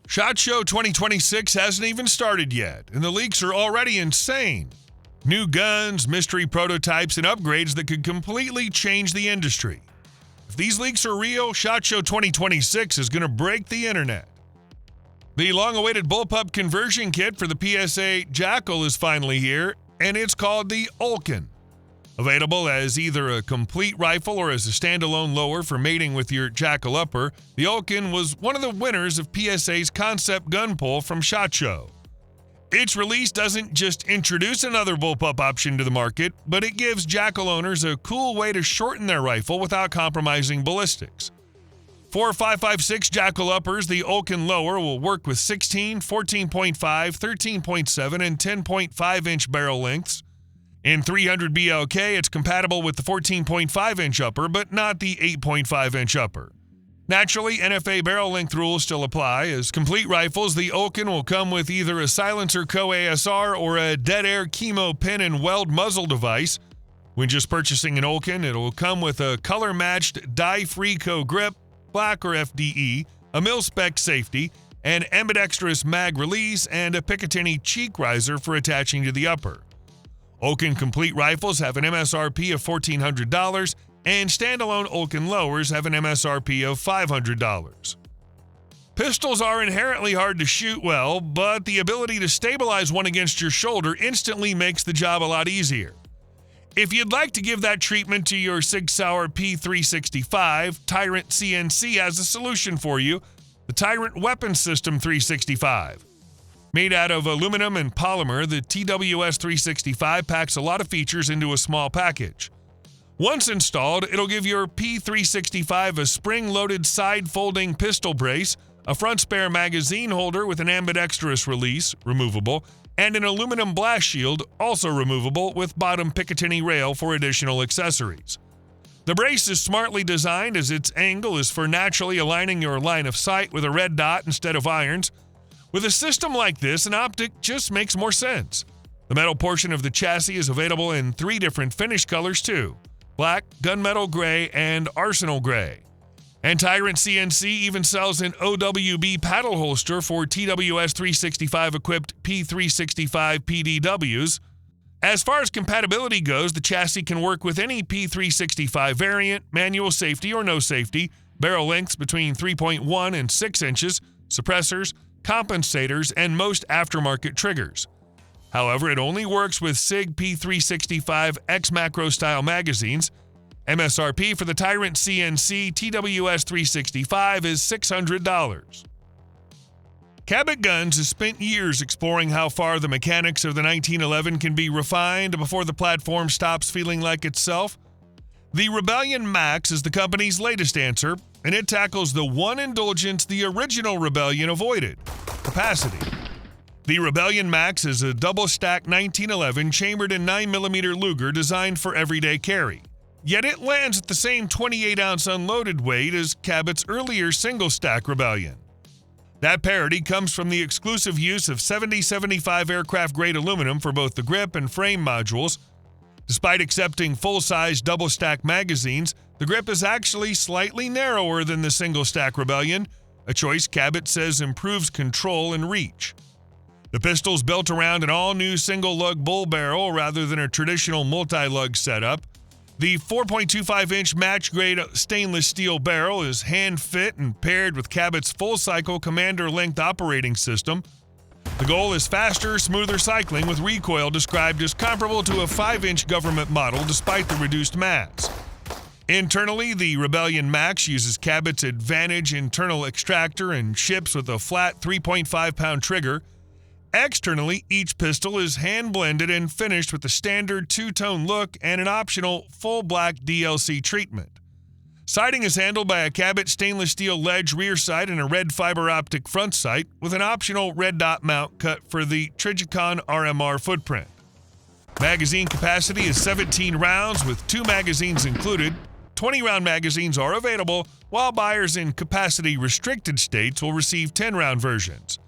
SHOT Show 2026 hasn't even started yet, and the leaks are already insane. New guns, mystery prototypes, and upgrades that could completely change the industry. If these leaks are real, SHOT Show 2026 is going to break the internet. The long-awaited bullpup conversion kit for the PSA Jackal is finally here, and it's called the Alkin. Available as either a complete rifle or as a standalone lower for mating with your Jackal upper, the Alkin was one of the winners of PSA's concept gun pull from SHOT Show. Its release doesn't just introduce another bullpup option to the market, but it gives Jackal owners a cool way to shorten their rifle without compromising ballistics. For 5.56 Jackal uppers, the Alkin lower will work with 16, 14.5, 13.7, and 10.5-inch barrel lengths. In 300 BLK, it's compatible with the 14.5-inch upper, but not the 8.5-inch upper. Naturally, NFA barrel length rules still apply. As complete rifles, the Alkin will come with either a silencer co-ASR or a dead air chemo pin and weld muzzle device. When just purchasing an Alkin, it'll come with a color-matched dye-free co-grip, black or FDE, a mil-spec safety, an ambidextrous mag release, and a Picatinny cheek riser for attaching to the upper. Alkin complete rifles have an MSRP of $1,400, and standalone Alkin lowers have an MSRP of $500. Pistols are inherently hard to shoot well, but the ability to stabilize one against your shoulder instantly makes the job a lot easier. If you'd like to give that treatment to your Sig Sauer P365, Tyrant CNC has a solution for you, the Tyrant Weapon System 365. Made out of aluminum and polymer, the TWS 365 packs a lot of features into a small package. Once installed, it'll give your P365 a spring-loaded side-folding pistol brace, a front spare magazine holder with an ambidextrous release, removable, and an aluminum blast shield, also removable, with bottom Picatinny rail for additional accessories. The brace is smartly designed as its angle is for naturally aligning your line of sight with a red dot instead of irons. With a system like this, an optic just makes more sense. The metal portion of the chassis is available in 3 different finish colors too: black, gunmetal gray, and arsenal gray. And Tyrant CNC even sells an OWB paddle holster for TWS 365 equipped P365 PDWs. As far as compatibility goes, the chassis can work with any P365 variant, manual safety or no safety, barrel lengths between 3.1 and 6 inches, suppressors, compensators, and most aftermarket triggers. However, it only works with SIG P365 X Macro style magazines. MSRP for the Tyrant CNC TWS 365 is $600. Cabot Guns has spent years exploring how far the mechanics of the 1911 can be refined before the platform stops feeling like itself. The Rebellion Max is the company's latest answer, and it tackles the one indulgence the original Rebellion avoided: capacity. The Rebellion Max is a double-stack 1911 chambered in 9mm Luger designed for everyday carry. Yet it lands at the same 28-ounce unloaded weight as Cabot's earlier single-stack Rebellion. That parity comes from the exclusive use of 70-75 aircraft-grade aluminum for both the grip and frame modules. Despite accepting full-size double-stack magazines, the grip is actually slightly narrower than the single-stack Rebellion, a choice Cabot says improves control and reach. The pistol's built around an all-new single-lug bull barrel rather than a traditional multi-lug setup. The 4.25-inch match-grade stainless steel barrel is hand-fit and paired with Cabot's full-cycle commander-length operating system. The goal is faster, smoother cycling with recoil described as comparable to a 5-inch government model despite the reduced mass. Internally, the Rebellion Max uses Cabot's Advantage internal extractor and ships with a flat 3.5-pound trigger. Externally, each pistol is hand-blended and finished with a standard two-tone look and an optional full black DLC treatment. Sighting is handled by a Cabot stainless steel ledge rear sight and a red fiber optic front sight with an optional red dot mount cut for the Trigicon RMR footprint. Magazine capacity is 17 rounds with 2 magazines included. 20-round magazines are available, while buyers in capacity-restricted states will receive 10-round versions.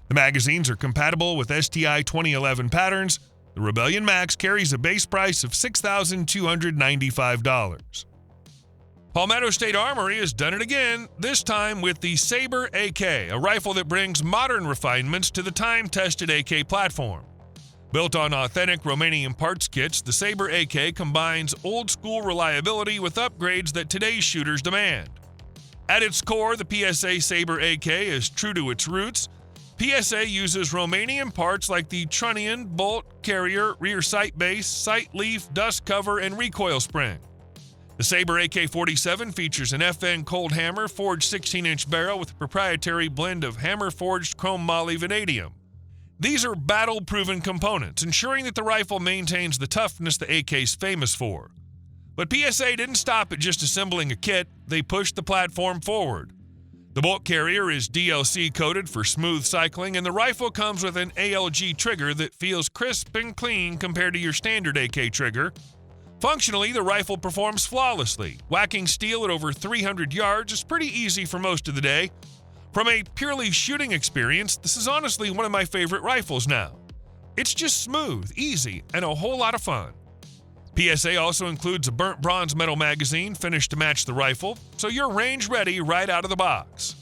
The magazines are compatible with STI 2011 patterns. The Rebellion Max carries a base price of $6,295. Palmetto State Armory has done it again, this time with the Saber AK, a rifle that brings modern refinements to the time-tested AK platform. Built on authentic Romanian parts kits, the Saber AK combines old-school reliability with upgrades that today's shooters demand. At its core, the PSA Saber AK is true to its roots. PSA uses Romanian parts like the trunnion, bolt, carrier, rear sight base, sight leaf, dust cover, and recoil spring. The Saber AK-47 features an FN cold hammer forged 16-inch barrel with a proprietary blend of hammer-forged chrome moly vanadium. These are battle-proven components, ensuring that the rifle maintains the toughness the AK is famous for. But PSA didn't stop at just assembling a kit, they pushed the platform forward. The bolt carrier is DLC coated for smooth cycling, and the rifle comes with an ALG trigger that feels crisp and clean compared to your standard AK trigger. Functionally, the rifle performs flawlessly. Whacking steel at over 300 yards is pretty easy for most of the day. From a purely shooting experience, this is honestly one of my favorite rifles now. It's just smooth, easy, and a whole lot of fun. PSA also includes a burnt bronze metal magazine finished to match the rifle, so you're range ready right out of the box.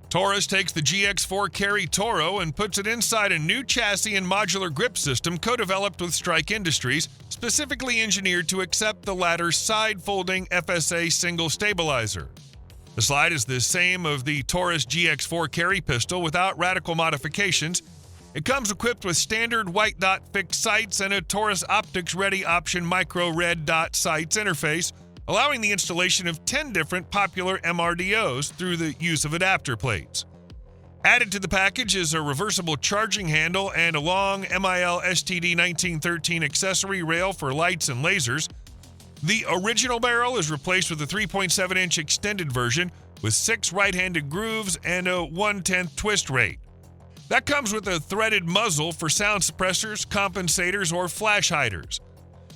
Taurus takes the GX4 Carry Toro and puts it inside a new chassis and modular grip system co-developed with Strike Industries, specifically engineered to accept the latter's side-folding FSA single stabilizer. The slide is the same of the Taurus GX4 Carry pistol without radical modifications. It comes equipped with standard white dot fixed sights and a Taurus Optics Ready Option micro red dot sights interface, allowing the installation of 10 different popular MRDOs through the use of adapter plates. Added to the package is a reversible charging handle and a long MIL STD 1913 accessory rail for lights and lasers. The original barrel is replaced with a 3.7-inch extended version with 6 right-handed grooves and a 1/10 twist rate. That comes with a threaded muzzle for sound suppressors, compensators, or flash hiders.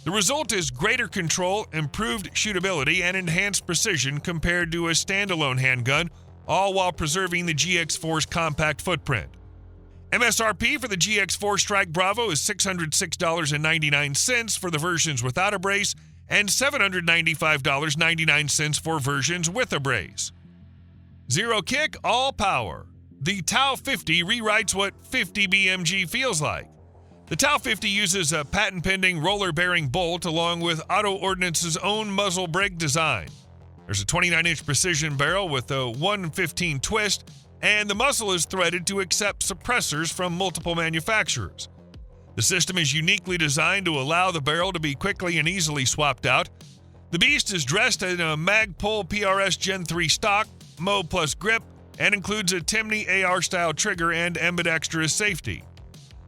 The result is greater control, improved shootability, and enhanced precision compared to a standalone handgun, all while preserving the GX4's compact footprint. MSRP for the GX4 Strike Bravo is $606.99 for the versions without a brace and $795.99 for versions with a brace. Zero kick, all power. The Tau 50 rewrites what 50 BMG feels like. The Tau 50 uses a patent-pending roller-bearing bolt along with Ordinance's own muzzle brake design. There's a 29-inch precision barrel with a 1/15 twist, and the muzzle is threaded to accept suppressors from multiple manufacturers. The system is uniquely designed to allow the barrel to be quickly and easily swapped out. The beast is dressed in a Magpul PRS Gen 3 stock, Mo plus grip, and includes a Timney AR-style trigger and ambidextrous safety.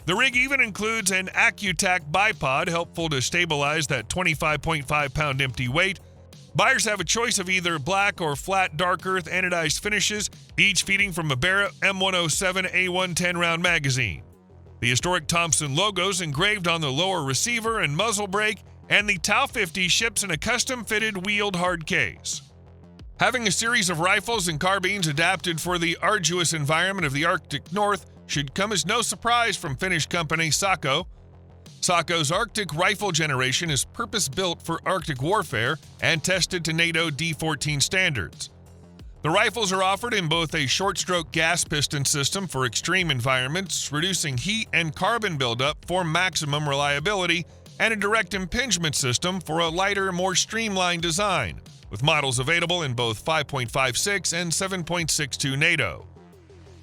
The rig even includes an AccuTac bipod, helpful to stabilize that 25.5-pound empty weight. Buyers have a choice of either black or flat dark earth anodized finishes, each feeding from a Barrett M107 A110 round magazine. The historic Thompson logos engraved on the lower receiver and muzzle brake, and the Tau 50 ships in a custom-fitted wheeled hard case. Having a series of rifles and carbines adapted for the arduous environment of the Arctic North should come as no surprise from Finnish company SACO. SACO's Arctic rifle generation is purpose-built for Arctic warfare and tested to NATO D14 standards. The rifles are offered in both a short-stroke gas piston system for extreme environments, reducing heat and carbon buildup for maximum reliability, and a direct impingement system for a lighter, more streamlined design, with models available in both 5.56 and 7.62 NATO.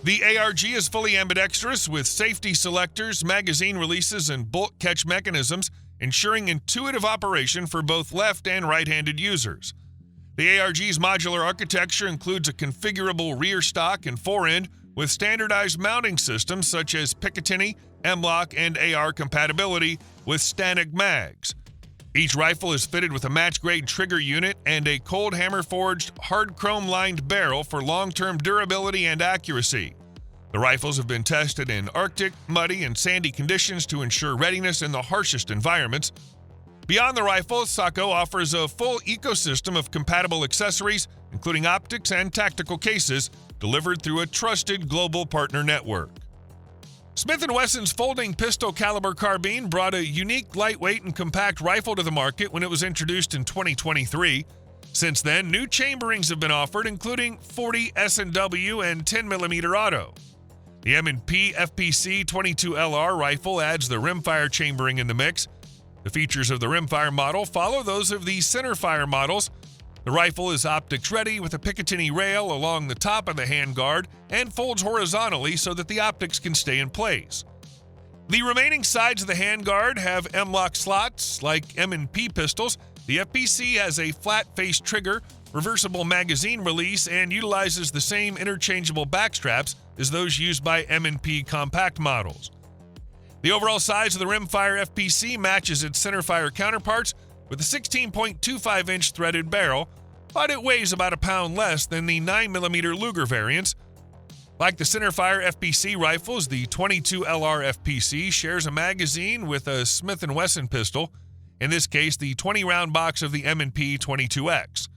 The ARG is fully ambidextrous with safety selectors, magazine releases, and bolt catch mechanisms, ensuring intuitive operation for both left and right-handed users. The ARG's modular architecture includes a configurable rear stock and forend with standardized mounting systems such as Picatinny, M-LOK, and AR compatibility with Stanig mags. Each rifle is fitted with a match-grade trigger unit and a cold hammer-forged, hard chrome-lined barrel for long-term durability and accuracy. The rifles have been tested in Arctic, muddy, and sandy conditions to ensure readiness in the harshest environments. Beyond the rifle, SACO offers a full ecosystem of compatible accessories, including optics and tactical cases, delivered through a trusted global partner network. Smith & Wesson's folding pistol caliber carbine brought a unique, lightweight, and compact rifle to the market when it was introduced in 2023. Since then, new chamberings have been offered, including 40 S&W and 10mm auto. The M&P FPC 22LR rifle adds the rimfire chambering in the mix. The features of the rimfire model follow those of the centerfire models. The rifle is optics ready with a Picatinny rail along the top of the handguard and folds horizontally so that the optics can stay in place. The remaining sides of the handguard have M-lock slots like M&P pistols. The FPC has a flat-face trigger, reversible magazine release, and utilizes the same interchangeable backstraps as those used by M&P compact models. The overall size of the rimfire FPC matches its centerfire counterparts with a 16.25-inch threaded barrel, but it weighs about a pound less than the 9mm Luger variants. Like the centerfire FPC rifles, the 22LR FPC shares a magazine with a Smith & Wesson pistol, in this case the 20-round box of the M&P 22X.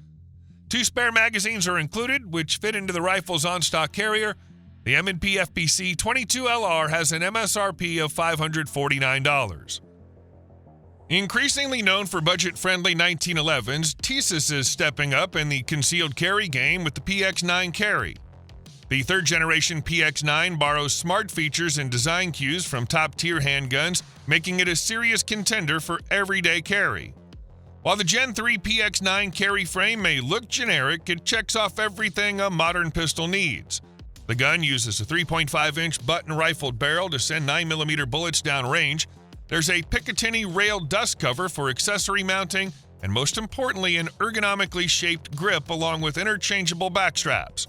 2 spare magazines are included, which fit into the rifle's on-stock carrier. The M&P FPC 22LR has an MSRP of $549. Increasingly known for budget-friendly 1911s, Tisas is stepping up in the concealed carry game with the PX9 carry. The third-generation PX9 borrows smart features and design cues from top-tier handguns, making it a serious contender for everyday carry. While the Gen 3 PX9 carry frame may look generic, it checks off everything a modern pistol needs. The gun uses a 3.5-inch button-rifled barrel to send 9mm bullets downrange. There's a Picatinny rail dust cover for accessory mounting, and most importantly, an ergonomically shaped grip along with interchangeable backstraps.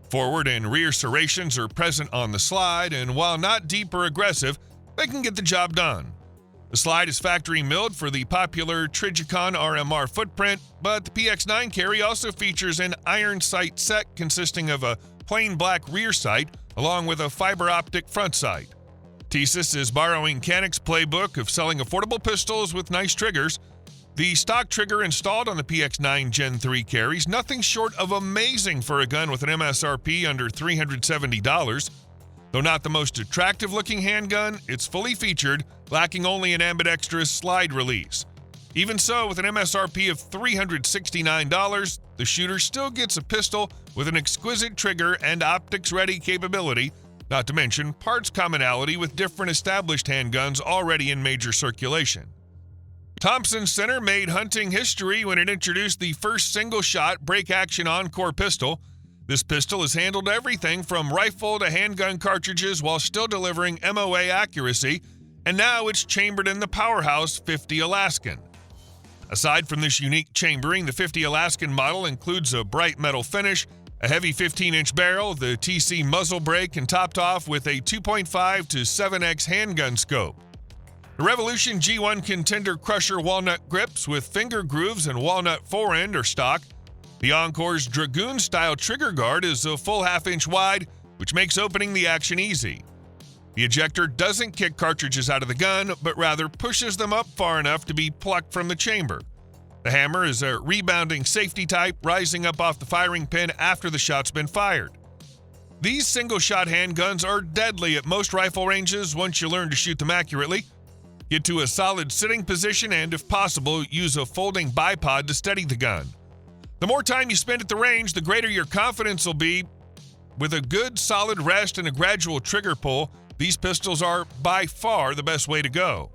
Forward and rear serrations are present on the slide, and while not deep or aggressive, they can get the job done. The slide is factory milled for the popular Trijicon RMR footprint, but the PX9 carry also features an iron sight set consisting of a plain black rear sight along with a fiber optic front sight. Tisas is borrowing Canic's playbook of selling affordable pistols with nice triggers. The stock trigger installed on the PX9 Gen 3 carries nothing short of amazing for a gun with an MSRP under $370. Though not the most attractive-looking handgun, it's fully featured, lacking only an ambidextrous slide release. Even so, with an MSRP of $369, the shooter still gets a pistol with an exquisite trigger and optics-ready capability, not to mention parts commonality with different established handguns already in major circulation. Thompson Center made hunting history when it introduced the first single-shot break-action Encore pistol. This pistol has handled everything from rifle to handgun cartridges while still delivering MOA accuracy, and now it's chambered in the powerhouse 50 Alaskan. Aside from this unique chambering, the 50 Alaskan model includes a bright metal finish, a heavy 15-inch barrel, the TC muzzle brake, and topped off with a 2.5 to 7x handgun scope. The Revolution G1 Contender Crusher walnut grips with finger grooves and walnut forend are stock. The Encore's Dragoon-style trigger guard is a full half-inch wide, which makes opening the action easy. The ejector doesn't kick cartridges out of the gun, but rather pushes them up far enough to be plucked from the chamber. The hammer is a rebounding safety type, rising up off the firing pin after the shot's been fired. These single-shot handguns are deadly at most rifle ranges once you learn to shoot them accurately. Get to a solid sitting position and, if possible, use a folding bipod to steady the gun. The more time you spend at the range, the greater your confidence will be. With a good, solid rest and a gradual trigger pull, these pistols are by far the best way to go.